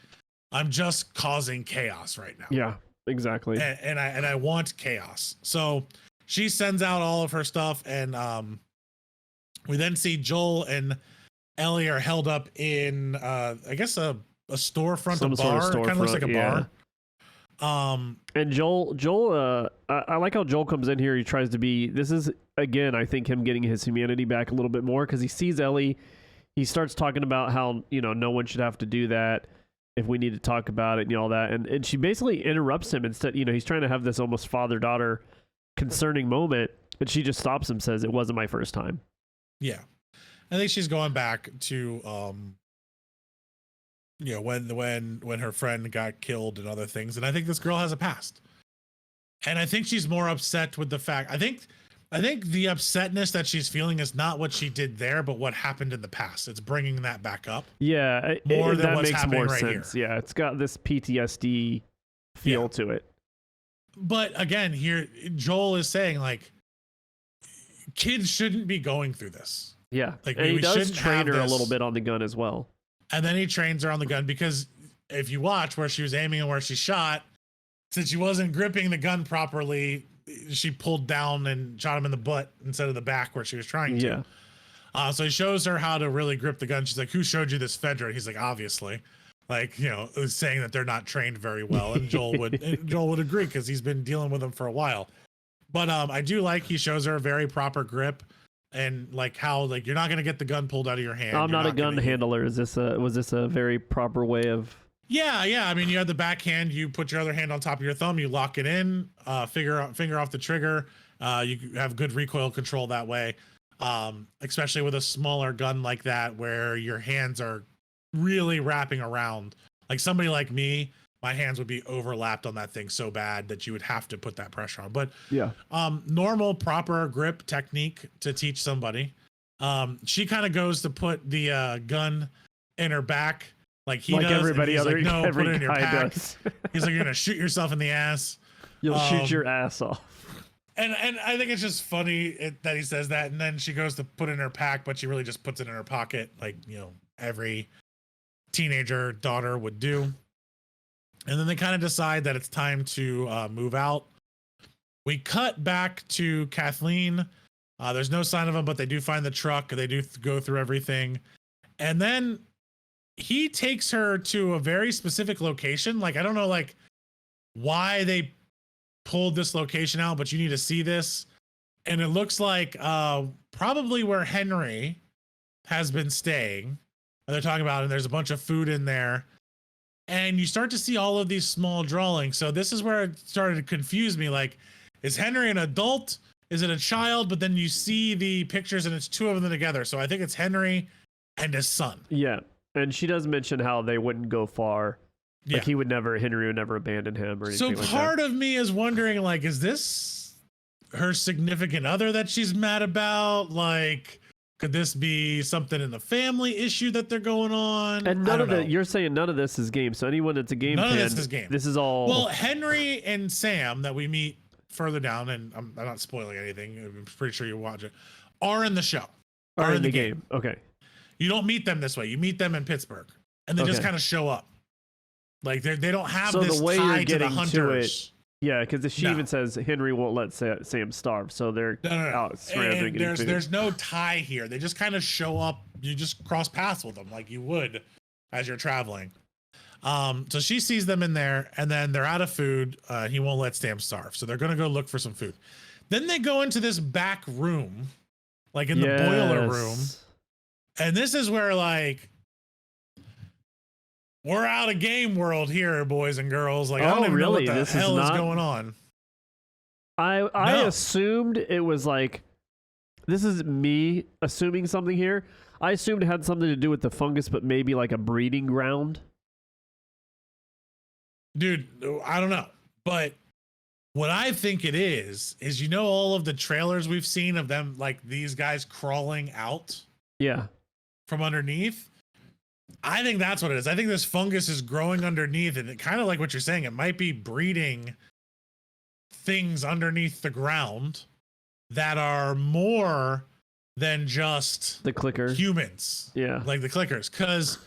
I'm just causing chaos right now. Yeah, exactly. And I want chaos. So she sends out all of her stuff, and we then see Joel and Ellie are held up in I guess a storefront, a bar. It kind of looks like a bar. And Joel, I like how Joel comes in here. He tries to be. This is, again, I think, him getting his humanity back a little bit more, because he sees Ellie. He starts talking about how, no one should have to do that if we need to talk about it and all that. And she basically interrupts him instead. He's trying to have this almost father-daughter concerning moment, and she just stops him, says, "It wasn't my first time." Yeah. I think she's going back to when her friend got killed and other things. And I think this girl has a past. And I think she's more upset with the fact. I think the upsetness that she's feeling is not what she did there, but what happened in the past. It's bringing that back up. Yeah, more than that what's makes happening more right sense. here. Yeah, it's got this PTSD feel to it. But again, here Joel is saying, like, kids shouldn't be going through this. Yeah, like, and he does train her this. a little bit on the gun as well. And then he trains her on the gun, because if you watch where she was aiming and where she shot, since she wasn't gripping the gun properly, she pulled down and shot him in the butt instead of the back where she was trying to. Yeah. So he shows her how to really grip the gun. She's like, "Who showed you this Fedra?" He's like, "Obviously." Like, saying that they're not trained very well. And Joel would agree, because he's been dealing with them for a while. But I do like he shows her a very proper grip. And like how, like, you're not going to get the gun pulled out of your hand. I'm not a gun handler. Was this a very proper way of? Yeah. I mean, you have the backhand, you put your other hand on top of your thumb, you lock it in, finger off the trigger. You have good recoil control that way. Especially with a smaller gun like that, where your hands are really wrapping around. Like, somebody like me, my hands would be overlapped on that thing so bad that you would have to put that pressure on. But normal, proper grip technique to teach somebody. She kind of goes to put the gun in her back, like he like does. everybody and he's other like, no, every put it in your guy pack. does. He's like, you're gonna shoot yourself in the ass. You'll shoot your ass off. And I think it's just funny that he says that, and then she goes to put it in her pack, but she really just puts it in her pocket, like every teenager daughter would do. And then they kind of decide that it's time to move out. We cut back to Kathleen. There's no sign of them, but they do find the truck. They do go through everything, and then he takes her to a very specific location. Like I don't know, like why they pulled this location out, but you need to see this. And it looks like probably where Henry has been staying. And they're talking about, and there's a bunch of food in there. And you start to see all of these small drawings. So this is where it started to confuse me. Like, is Henry an adult? Is it a child? But then you see the pictures and it's two of them together. So I think it's Henry and his son. Yeah. And she does mention how they wouldn't go far. Like Henry would never abandon him or anything so like part of me is wondering, like, is this her significant other that she's mad about? Like, could this be something in the family issue that they're going on? And none of it, you're saying none of this is game. So anyone that's a game fan, none of this is game. This is all. Well, Henry and Sam that we meet further down, and I'm not spoiling anything. I'm pretty sure you watch it. Are in the show. Are in the game. Okay. You don't meet them this way. You meet them in Pittsburgh, and they just kind of show up. Like they don't have this the way tie you're getting to the hunters. Yeah, because she even says Henry won't let Sam starve, so they're out scrounging. And there's no tie here. They just kind of show up. You just cross paths with them like you would as you're traveling. So she sees them in there, and then they're out of food. He won't let Sam starve, so they're gonna go look for some food. Then they go into this back room, like in the boiler room, and this is where like. We're out of game world here, boys and girls. Like, I don't even know what the hell is going on. I assumed it was like, this is me assuming something here. I assumed it had something to do with the fungus, but maybe like a breeding ground. Dude, I don't know. But what I think it is all of the trailers we've seen of them, like these guys crawling out from underneath. I think that's what it is. I think this fungus is growing underneath, and it kind of like what you're saying. It might be breeding things underneath the ground that are more than just the clicker humans. Yeah, like the clickers. Because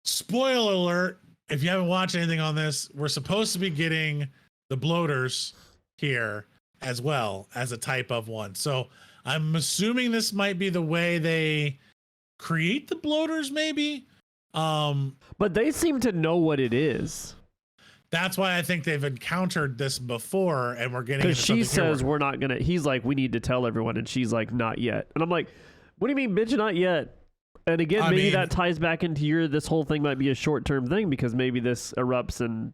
spoiler alert, if you haven't watched anything on this, we're supposed to be getting the bloaters here as well as a type of one. So I'm assuming this might be the way they create the bloaters, maybe. But they seem to know what it is. That's why I think they've encountered this before, and we're getting. Because she says we're not gonna. He's like, we need to tell everyone, and she's like, not yet. And I'm like, what do you mean, bitch, not yet? And again, maybe that ties back into this whole thing might be a short-term thing because maybe this erupts and.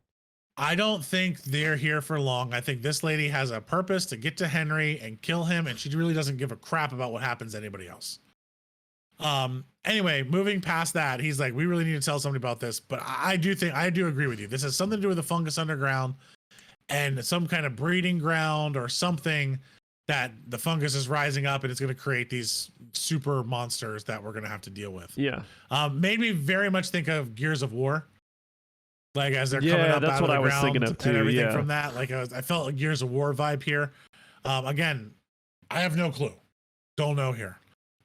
I don't think they're here for long. I think this lady has a purpose to get to Henry and kill him, and she really doesn't give a crap about what happens to anybody else. Anyway, moving past that, he's like, we really need to tell somebody about this. But I do agree with you. This has something to do with the fungus underground and some kind of breeding ground or something that the fungus is rising up and it's going to create these super monsters that we're going to have to deal with. Yeah. Made me very much think of Gears of War. Like as they're coming up that's out what of the I was ground thinking of too, and everything from that. Like I felt a Gears of War vibe here. Again, I have no clue. Don't know here.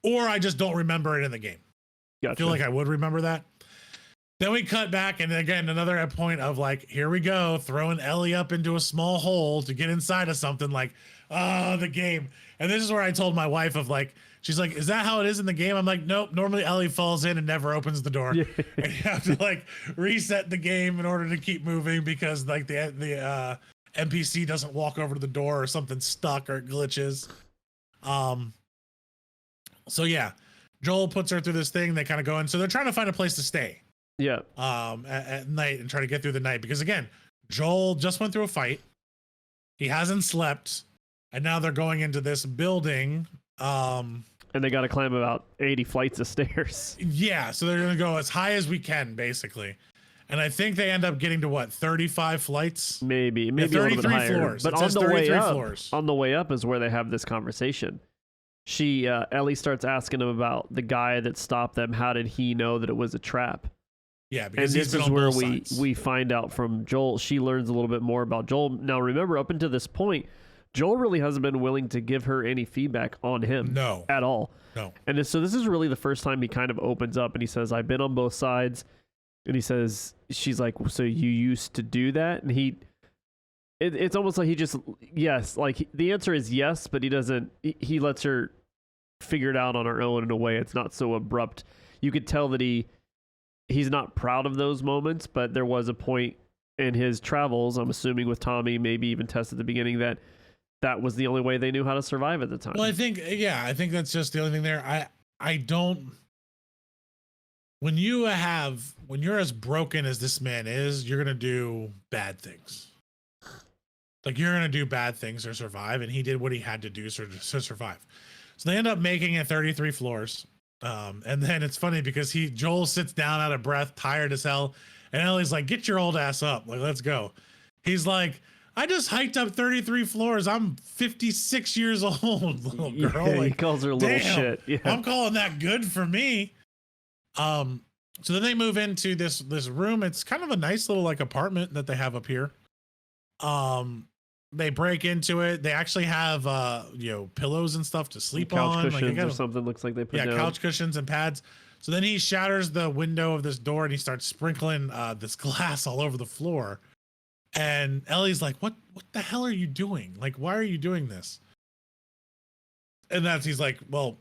Or I just don't remember it in the game. Gotcha. I feel like I would remember that. Then we cut back, and again, another point of like, here we go, throwing Ellie up into a small hole to get inside of something like, the game. And this is where I told my wife of like, she's like, is that how it is in the game? I'm like, nope, normally Ellie falls in and never opens the door. Yeah. And you have to like reset the game in order to keep moving because like the NPC doesn't walk over to the door or something stuck or it glitches. So yeah, Joel puts her through this thing. They kind of go in. So they're trying to find a place to stay. Yeah. At night and try to get through the night because again, Joel just went through a fight. He hasn't slept, and now they're going into this building. And they got to climb about 80 flights of stairs. Yeah, so they're gonna go as high as we can, basically. And I think they end up getting to what, 35 flights? Maybe a little bit higher. Floors. But on the way up is where they have this conversation. Ellie starts asking him about the guy that stopped them. How did he know that it was a trap? Yeah, because and this is where we find out from Joel. She learns a little bit more about Joel. Now, remember, up until this point, Joel really hasn't been willing to give her any feedback on him. No. At all. No. And so this is really the first time he kind of opens up and he says, I've been on both sides. And he says, she's like, so you used to do that? And it's almost like he just, yes, like the answer is yes, but he lets her figure it out on her own in a way. It's not so abrupt. You could tell that he's not proud of those moments, but there was a point in his travels, I'm assuming with Tommy, maybe even Tess at the beginning, that was the only way they knew how to survive at the time. Well, I think that's just the only thing there. I don't, when you're as broken as this man is, you're going to do bad things. Like, you're going to do bad things to survive. And he did what he had to do to survive. So they end up making it 33 floors. And then it's funny because Joel sits down out of breath, tired as hell. And Ellie's like, get your old ass up. Like, let's go. He's like, I just hiked up 33 floors. I'm 56 years old, little girl. Yeah, like, he calls her little shit. Yeah. I'm calling that good for me. So then they move into this room. It's kind of a nice little like apartment that they have up here. They break into it. They actually have pillows and stuff to sleep couch on. Cushions or something looks like they put down. Couch cushions and pads. So then he shatters the window of this door and he starts sprinkling this glass all over the floor. And Ellie's like, what the hell are you doing? Like, why are you doing this? And he's like, well,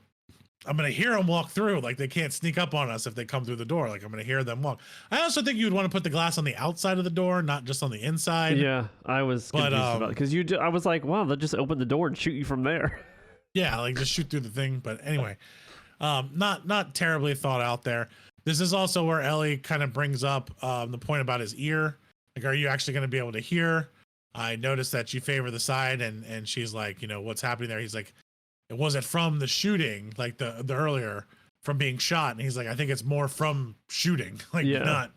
I'm going to hear them walk through. Like, they can't sneak up on us if they come through the door. Like, I'm going to hear them walk. I also think you would want to put the glass on the outside of the door, not just on the inside. Yeah, I was confused about it. Because I was like, wow, they'll just open the door and shoot you from there. Yeah, like just shoot through the thing. But anyway, not terribly thought out there. This is also where Ellie kind of brings up the point about his ear. Like, are you actually going to be able to hear? I noticed that you favor the side, and she's like, what's happening there? He's like, it wasn't from the shooting, like the earlier, from being shot. And he's like, I think it's more from shooting, like not,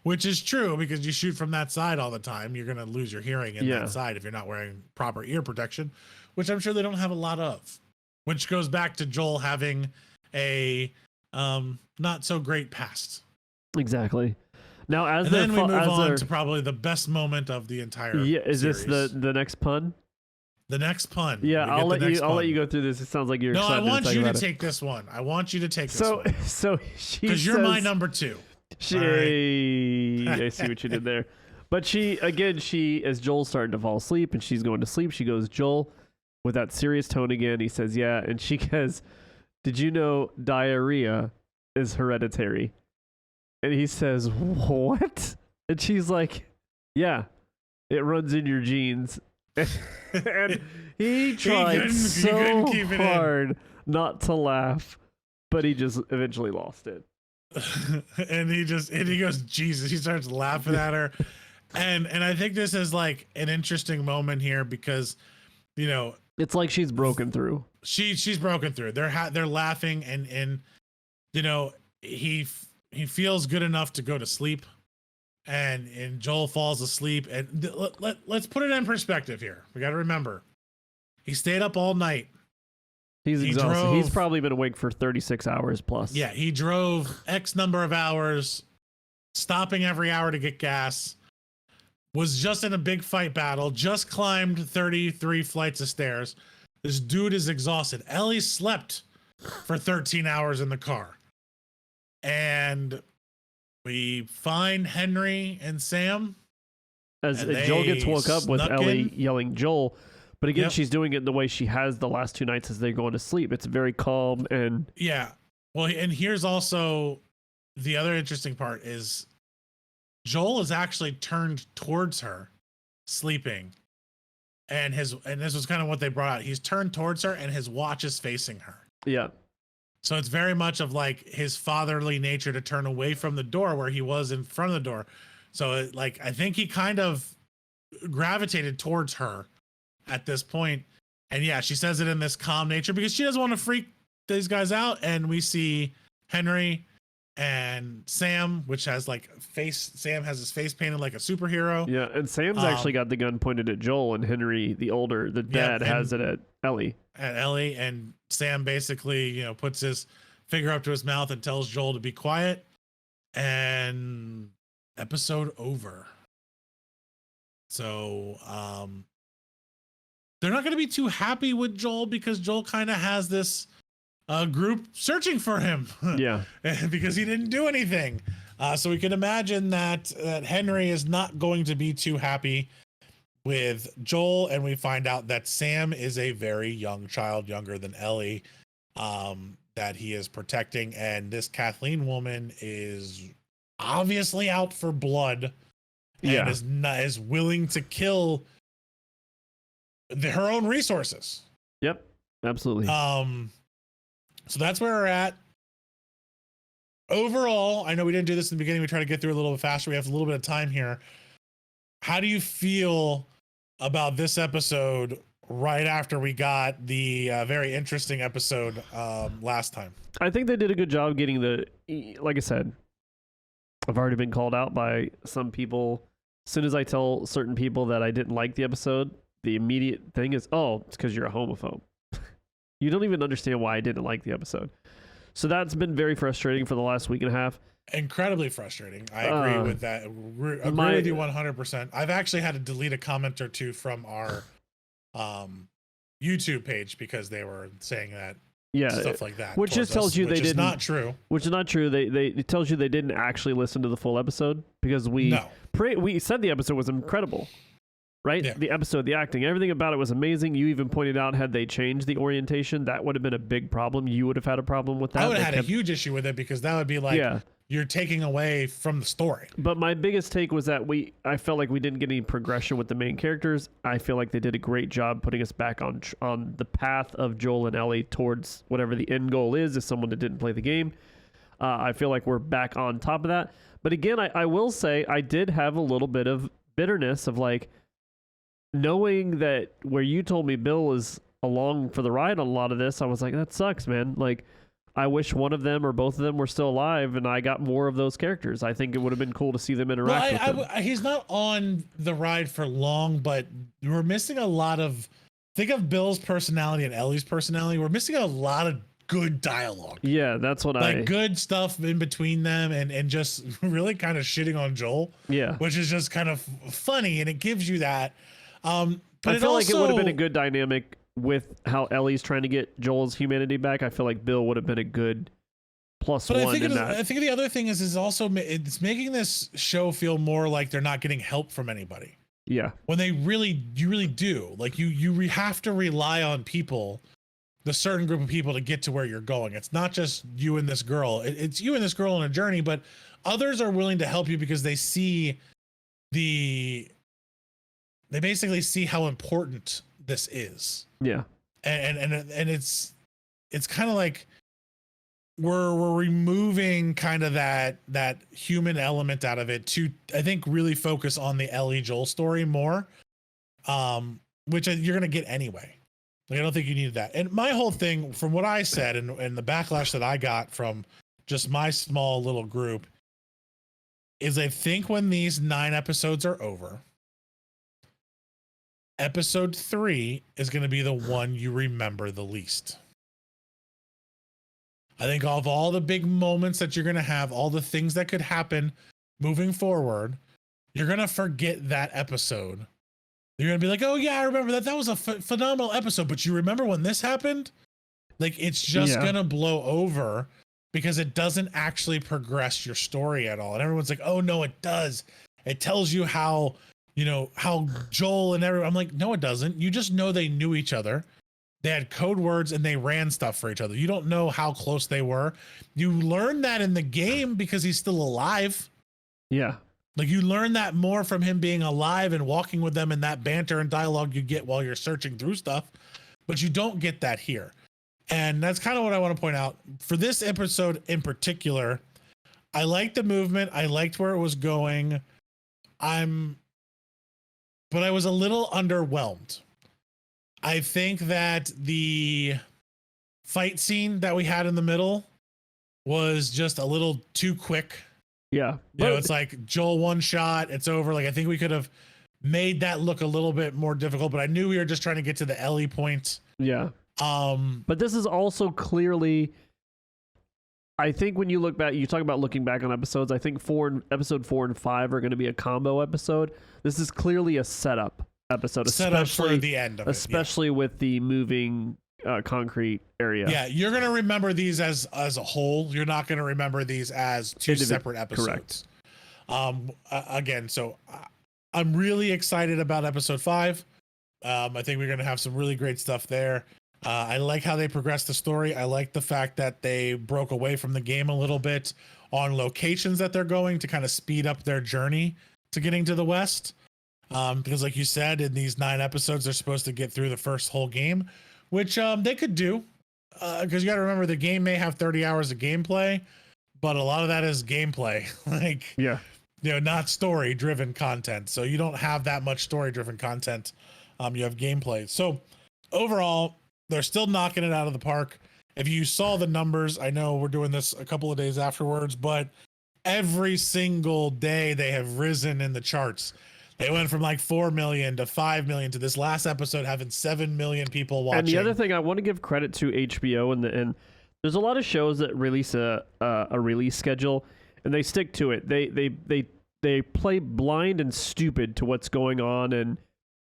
which is true because you shoot from that side all the time. You're going to lose your hearing in that side if you're not wearing proper ear protection, which I'm sure they don't have a lot of, which goes back to Joel having a not so great past. Exactly. Now, then we move on to probably the best moment of the entire series. Is this the next pun? The next pun. Yeah, I'll let you go through this. It sounds like you're excited. No, I want you to take this one. I want you to take this one. So she because you're my number two. I see what you did there. But she, as Joel's starting to fall asleep and she's going to sleep, she goes, Joel, with that serious tone again, he says, yeah. And she goes, did you know diarrhea is hereditary? And he says, what? And she's like, yeah, it runs in your genes. And he tried so hard not to laugh, but he just eventually lost it. and he goes, Jesus, he starts laughing at her. And I think this is like an interesting moment here because, it's like she's broken through. She's broken through. They're laughing and he feels good enough to go to sleep, and Joel falls asleep. And let's put it in perspective here. We got to remember, he stayed up all night. He's exhausted. He's probably been awake for 36 hours plus. Yeah, he drove X number of hours, stopping every hour to get gas. Was just in a big fight battle. Just climbed 33 flights of stairs. This dude is exhausted. Ellie slept for 13 hours in the car. And we find Henry and Sam. As Joel gets woke up with Ellie yelling Joel. But again, she's doing it in the way she has the last two nights as they're going to sleep. It's very calm and... Yeah. Well, and here's also the other interesting part is Joel is actually turned towards her, sleeping. And this was kind of what they brought out. He's turned towards her and his watch is facing her. Yeah. So it's very much of like his fatherly nature to turn away from the door where he was in front of the door. So I think he kind of gravitated towards her at this point. And yeah, she says it in this calm nature because she doesn't want to freak these guys out. And we see Henry and Sam, which has like Sam has his face painted like a superhero. Yeah, and Sam's actually got the gun pointed at Joel, and Henry, the dad, has it at Ellie. At Ellie, and Sam basically, puts his finger up to his mouth and tells Joel to be quiet. And episode over. So, they're not going to be too happy with Joel because Joel kind of has this group searching for him. Yeah. Because he didn't do anything. So we can imagine that Henry is not going to be too happy with Joel. And we find out that Sam is a very young child, younger than Ellie, that he is protecting. And this Kathleen woman is obviously out for blood. And is willing to kill her own resources. Yep, absolutely. So that's where we're at. Overall, I know we didn't do this in the beginning. We try to get through a little bit faster. We have a little bit of time here. How do you feel about this episode right after we got the very interesting episode last time? I think they did a good job getting like I said, I've already been called out by some people. As soon as I tell certain people that I didn't like the episode, the immediate thing is, oh, it's because you're a homophobe. You don't even understand why I didn't like the episode. So that's been very frustrating for the last week and a half. Incredibly frustrating. I agree with that. Agree with you 100%. I've actually had to delete a comment or two from our YouTube page because they were saying that. Yeah, stuff like that. Which just tells you they didn't. Not true. Which is not true. It tells you they didn't actually listen to the full episode because we said the episode was incredible, right? Yeah. The episode, the acting, everything about it was amazing. You even pointed out had they changed the orientation, that would have been a big problem. You would have had a problem with that. I would have had a huge issue with it because that would be like, you're taking away from the story. But my biggest take was that I felt like we didn't get any progression with the main characters. I feel like they did a great job putting us back on the path of Joel and Ellie towards whatever the end goal is, as someone that didn't play the game. I feel like we're back on top of that. But again, I will say I did have a little bit of bitterness of like knowing that where you told me Bill is along for the ride on a lot of this. I was like, that sucks, man. Like, I wish one of them or both of them were still alive and I got more of those characters. I think it would have been cool to see them interact with them. He's not on the ride for long, but we're missing a lot of... Think of Bill's personality and Ellie's personality. We're missing a lot of good dialogue. Yeah, that's what good stuff in between them and just really kind of shitting on Joel. Yeah. Which is just kind of funny and it gives you that. But I feel like it would have been a good dynamic with how Ellie's trying to get Joel's humanity back. I feel like Bill would have been a good plus one in that. I think the other thing is also it's making this show feel more like they're not getting help from anybody. Yeah. When you really do. Like you have to rely on people, the certain group of people to get to where you're going. It's not just you and this girl. It's you and this girl on a journey, but others are willing to help you because they basically see how important this is. Yeah. And it's kind of like we're removing kind of that human element out of it to, I think, really focus on the Ellie Joel story more, which you're going to get anyway. Like, I don't think you needed that. And my whole thing from what I said and the backlash that I got from just my small little group is I think when these 9 episodes are over, episode 3 is going to be the one you remember the least. I think of all the big moments that you're going to have, all the things that could happen moving forward, you're going to forget that episode. You're going to be like, oh yeah, I remember that. That was a phenomenal episode. But you remember when this happened? Like, it's just going to blow over because it doesn't actually progress your story at all. And everyone's like, oh no, it does. It tells you how Joel and everyone, I'm like, no, it doesn't. You just know they knew each other. They had code words and they ran stuff for each other. You don't know how close they were. You learn that in the game because he's still alive. Yeah. Like, you learn that more from him being alive and walking with them and that banter and dialogue you get while you're searching through stuff, but you don't get that here. And that's kind of what I want to point out for this episode in particular. I liked the movement. I liked where it was going. But I was a little underwhelmed. I think that the fight scene that we had in the middle was just a little too quick. Yeah. You know, it's like Joel one shot, it's over. Like I think we could have made that look a little bit more difficult, but I knew we were just trying to get to the Ellie point. Yeah. But this is also clearly, I think when you look back, you talk about looking back on episodes, I think episode 4 and 5 are going to be a combo episode. This is clearly a setup episode, Setup for the end of especially with the moving concrete area. Yeah, you're going to remember these as a whole. You're not going to remember these as two separate episodes. Correct. Again, so I'm really excited about episode 5. I think we're going to have some really great stuff there. I like how they progressed the story. I like the fact that they broke away from the game a little bit on locations that they're going to kind of speed up their journey to getting to the West. Because like you said, in these 9 episodes, they're supposed to get through the first whole game, which they could do. Because you got to remember, the game may have 30 hours of gameplay, but a lot of that is gameplay. Like, yeah, you know, not story driven content. So you don't have that much story driven content. You have gameplay. So overall, they're still knocking it out of the park. If you saw the numbers, I know we're doing this a couple of days afterwards, but every single day they have risen in the charts. They went from like 4 million to 5 million to this last episode having 7 million people watching. And the other thing, I want to give credit to HBO, and there's a lot of shows that release a release schedule, and they stick to it. They play blind and stupid to what's going on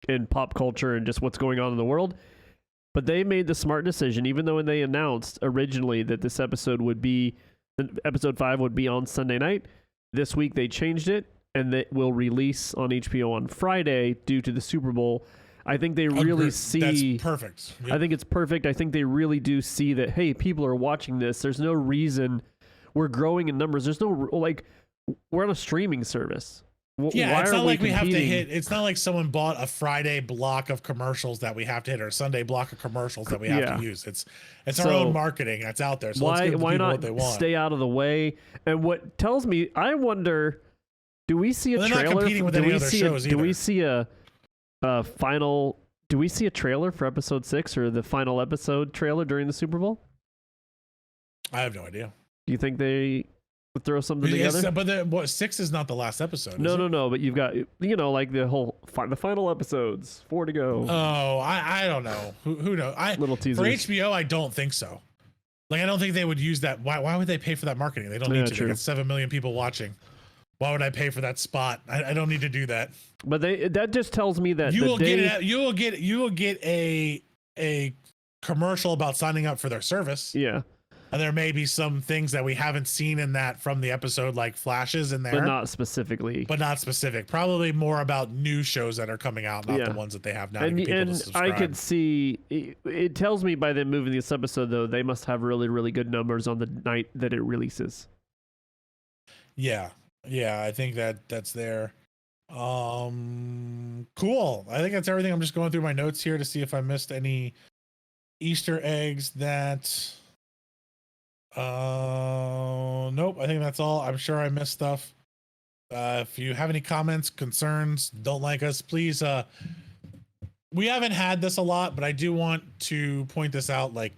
in pop culture and just what's going on in the world. But they made the smart decision, even though when they announced originally that this episode episode 5 would be on Sunday night. This week they changed it, and that will release on HBO on Friday due to the Super Bowl. I think they really see... That's perfect. Yep. I think it's perfect. I think they really do see that, hey, people are watching this. There's no reason we're growing in numbers. There's no, like, we're on a streaming service. Yeah, why it's not like we have to competing? hit. It's not like someone bought a Friday block of commercials that we have to hit, or a Sunday block of commercials that we have to use. It's our own marketing that's out there. So why not what they want. Stay out of the way? And what tells me, I wonder, do we see a trailer? Not competing with any other shows either. Do we see a final? Do we see a trailer for episode 6 or the final episode trailer during the Super Bowl? I have no idea. Do you think they would throw something together? But 6 is not the last episode. No. But you've got, like the final episodes, 4 to go. Oh, I don't know. Who knows? Little teasers. For HBO, I don't think so. Like, I don't think they would use that. Why would they pay for that marketing? They don't need to. True. They got 7 million people watching. Why would I pay for that spot? I don't need to do that. But that just tells me that you will get a commercial about signing up for their service. Yeah. And there may be some things that we haven't seen in that from the episode, like flashes in there. But not specifically. Probably more about new shows that are coming out, not the ones that they have now. And I could see, it tells me by them moving this episode, though, they must have really, really good numbers on the night that it releases. Yeah, I think that's there. Cool. I think that's everything. I'm just going through my notes here to see if I missed any Easter eggs that... Nope, I think that's all. I'm sure I missed stuff. If you have any comments, concerns, don't like us, please. We haven't had this a lot, but I do want to point this out. Like,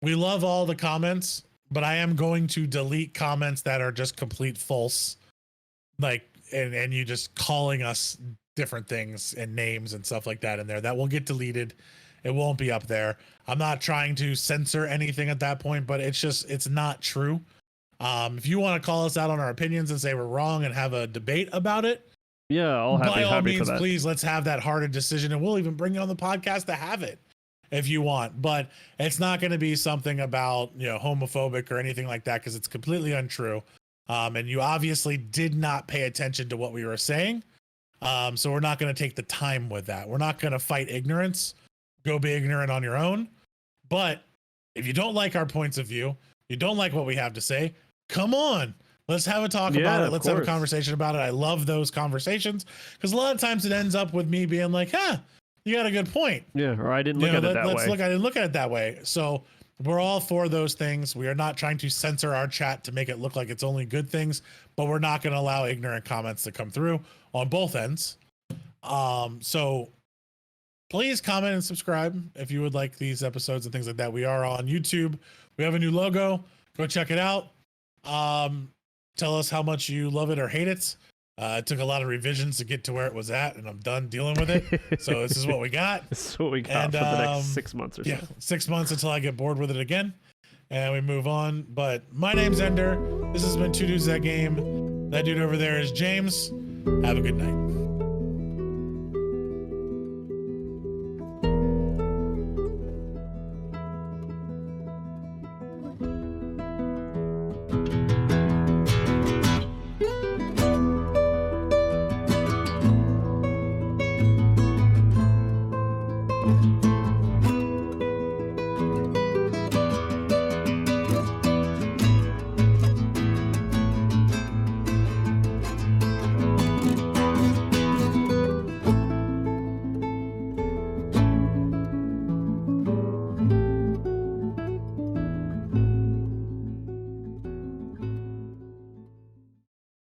we love all the comments, but I am going to delete comments that are just complete false. Like, and you just calling us different things and names and stuff like that in there. That will get deleted. It won't be up there. I'm not trying to censor anything at that point, but it's not true. If you want to call us out on our opinions and say we're wrong and have a debate about it, yeah, by all means, please, let's have that harder decision, and we'll even bring you on the podcast to have it if you want. But it's not going to be something about, homophobic or anything like that, because it's completely untrue. And you obviously did not pay attention to what we were saying. So we're not going to take the time with that. We're not going to fight ignorance. Go be ignorant on your own. But if you don't like our points of view, you don't like what we have to say, come on, let's have a talk about it. Let's have a conversation about it. I love those conversations, because a lot of times it ends up with me being like, you got a good point. Yeah, or I didn't look at it that way. I didn't look at it that way. So we're all for those things. We are not trying to censor our chat to make it look like it's only good things, but we're not going to allow ignorant comments to come through on both ends. So please comment and subscribe if you would like these episodes and things like that. We are on YouTube. We have a new logo Go check it out. Tell us how much you love it or hate it. It took a lot of revisions to get to where it was at, and I'm done dealing with it. So this is what we got. This is what we got And, for the next 6 months or so. Yeah, 6 months until I get bored with it again, and we move on. But my name's Ender. This has been Two Dudes That Game. That dude over there is James. Have a good night.